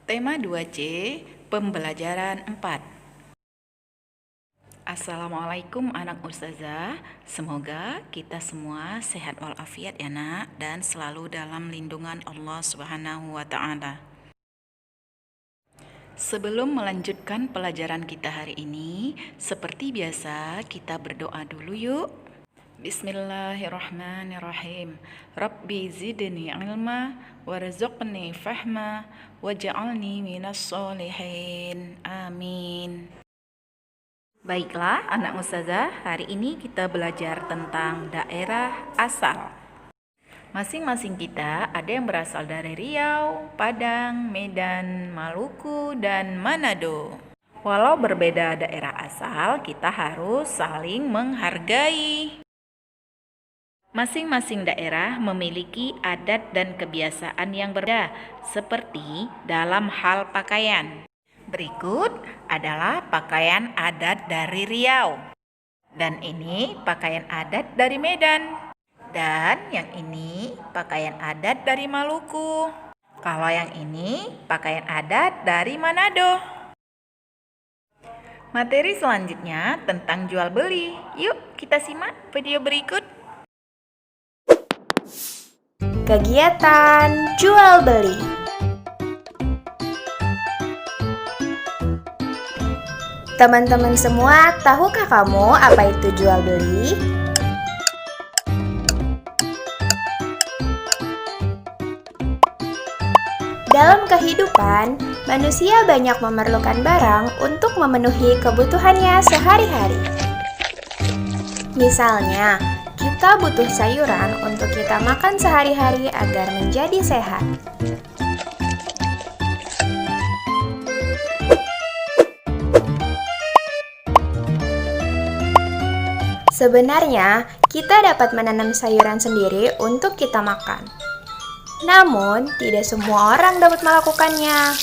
Tema 2C, Pembelajaran 4. Assalamualaikum anak ustazah. Semoga kita semua sehat walafiat ya nak, dan selalu dalam lindungan Allah Subhanahu wa ta'ala. Sebelum melanjutkan pelajaran kita hari ini, seperti biasa kita berdoa dulu yuk. Bismillahirrahmanirrahim. Rabbi zidni ilma warzuqni fahma waj'alni minas solihin. Amin. Baiklah anak ustazah, hari ini kita belajar tentang daerah asal. Masing-masing kita ada yang berasal dari Riau, Padang, Medan, Maluku, dan Manado. Walau berbeda daerah asal, kita harus saling menghargai. Masing-masing daerah memiliki adat dan kebiasaan yang berbeda, seperti dalam hal pakaian. Berikut adalah pakaian adat dari Riau. Dan ini pakaian adat dari Medan. Dan yang ini pakaian adat dari Maluku. Kalau yang ini pakaian adat dari Manado. Materi selanjutnya tentang jual beli. Yuk kita simak video berikut. Kegiatan jual beli. Teman-teman semua, tahukah kamu apa itu jual beli? Dalam kehidupan, manusia banyak memerlukan barang untuk memenuhi kebutuhannya sehari-hari. Misalnya, kita butuh sayuran untuk kita makan sehari-hari agar menjadi sehat. Sebenarnya, kita dapat menanam sayuran sendiri untuk kita makan. Namun, tidak semua orang dapat melakukannya.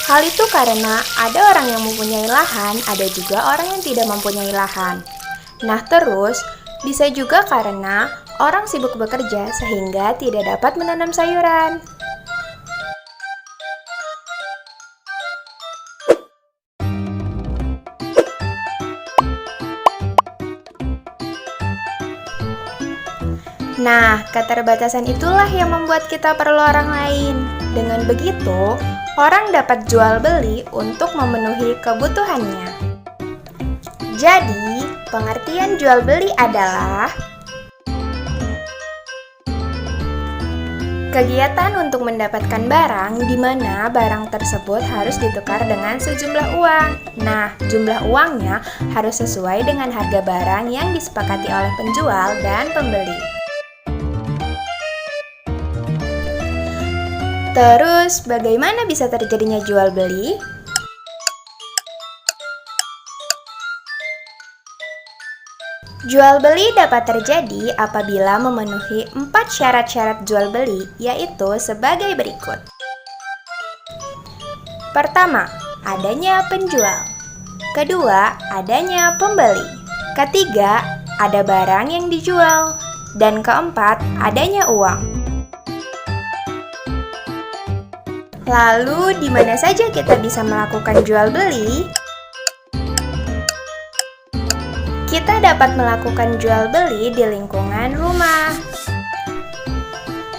Hal itu karena ada orang yang mempunyai lahan, ada juga orang yang tidak mempunyai lahan. Nah, terus bisa juga karena orang sibuk bekerja sehingga tidak dapat menanam sayuran. Nah, keterbatasan itulah yang membuat kita perlu orang lain. Dengan begitu, orang dapat jual beli untuk memenuhi kebutuhannya. Jadi, pengertian jual beli adalah kegiatan untuk mendapatkan barang di mana barang tersebut harus ditukar dengan sejumlah uang. Nah, jumlah uangnya harus sesuai dengan harga barang yang disepakati oleh penjual dan pembeli. Terus, bagaimana bisa terjadinya jual beli? Jual beli dapat terjadi apabila memenuhi 4 syarat-syarat jual beli, yaitu sebagai berikut. Pertama, adanya penjual. Kedua, adanya pembeli. Ketiga, ada barang yang dijual. Dan keempat, adanya uang. Lalu, di mana saja kita bisa melakukan jual beli? Kita dapat melakukan jual beli di lingkungan rumah.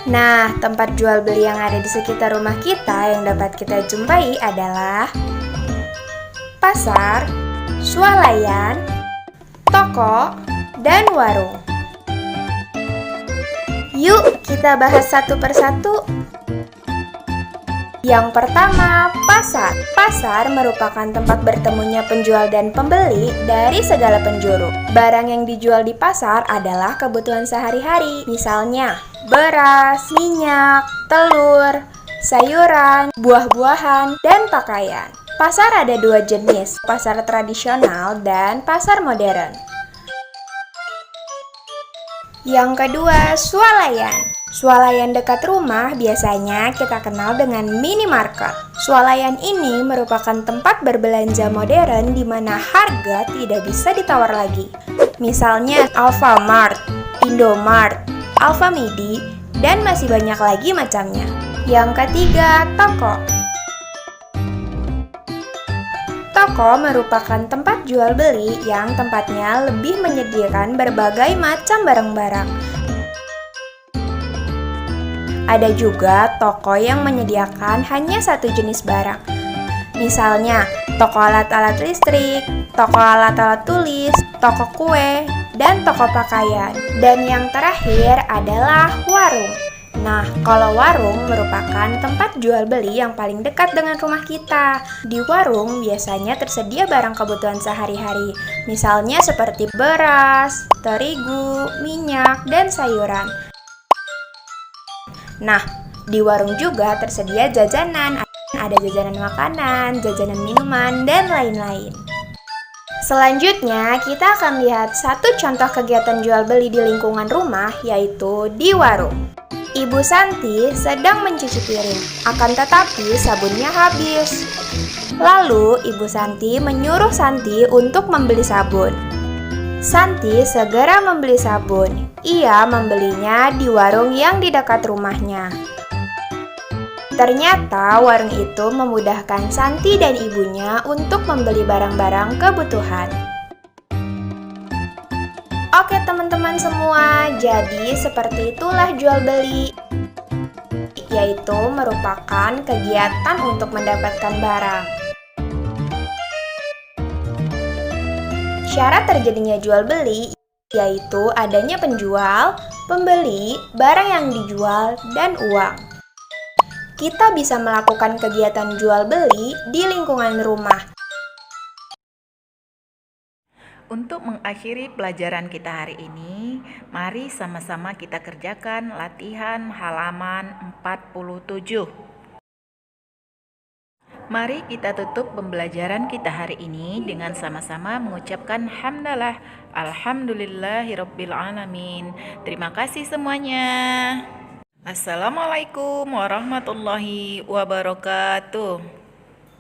Nah, tempat jual beli yang ada di sekitar rumah kita yang dapat kita jumpai adalah pasar, swalayan, toko, dan warung. Yuk, kita bahas satu persatu. Yang pertama, pasar. Pasar merupakan tempat bertemunya penjual dan pembeli dari segala penjuru. Barang yang dijual di pasar adalah kebutuhan sehari-hari. Misalnya, beras, minyak, telur, sayuran, buah-buahan, dan pakaian. Pasar ada 2 jenis, pasar tradisional dan pasar modern. Yang kedua, swalayan. Swalayan dekat rumah biasanya kita kenal dengan minimarket. Swalayan ini merupakan tempat berbelanja modern di mana harga tidak bisa ditawar lagi. Misalnya Alfamart, Indomart, Alfamidi, dan masih banyak lagi macamnya. Yang ketiga, toko. Toko merupakan tempat jual beli yang tempatnya lebih menyediakan berbagai macam barang-barang. Ada juga toko yang menyediakan hanya satu jenis barang. Misalnya, toko alat-alat listrik, toko alat-alat tulis, toko kue, dan toko pakaian. Dan yang terakhir adalah warung. Nah, kalau warung merupakan tempat jual beli yang paling dekat dengan rumah kita. Di warung biasanya tersedia barang kebutuhan sehari-hari, misalnya seperti beras, terigu, minyak, dan sayuran. Nah, di warung juga tersedia jajanan, ada jajanan makanan, jajanan minuman, dan lain-lain. Selanjutnya, kita akan lihat satu contoh kegiatan jual beli di lingkungan rumah, yaitu di warung. Ibu Santi sedang mencuci piring, akan tetapi sabunnya habis. Lalu, Ibu Santi menyuruh Santi untuk membeli sabun. Santi segera membeli sabun. Ia membelinya di warung yang di dekat rumahnya. Ternyata warung itu memudahkan Santi dan ibunya untuk membeli barang-barang kebutuhan. Oke teman-teman semua, jadi seperti itulah jual beli, yaitu merupakan kegiatan untuk mendapatkan barang. Syarat terjadinya jual beli yaitu adanya penjual, pembeli, barang yang dijual, dan uang. Kita bisa melakukan kegiatan jual beli di lingkungan rumah. Untuk mengakhiri pelajaran kita hari ini, mari sama-sama kita kerjakan latihan halaman 47. Mari kita tutup pembelajaran kita hari ini dengan sama-sama mengucapkan hamdalah, alhamdulillahirabbil alamin. Terima kasih semuanya. Assalamualaikum warahmatullahi wabarakatuh.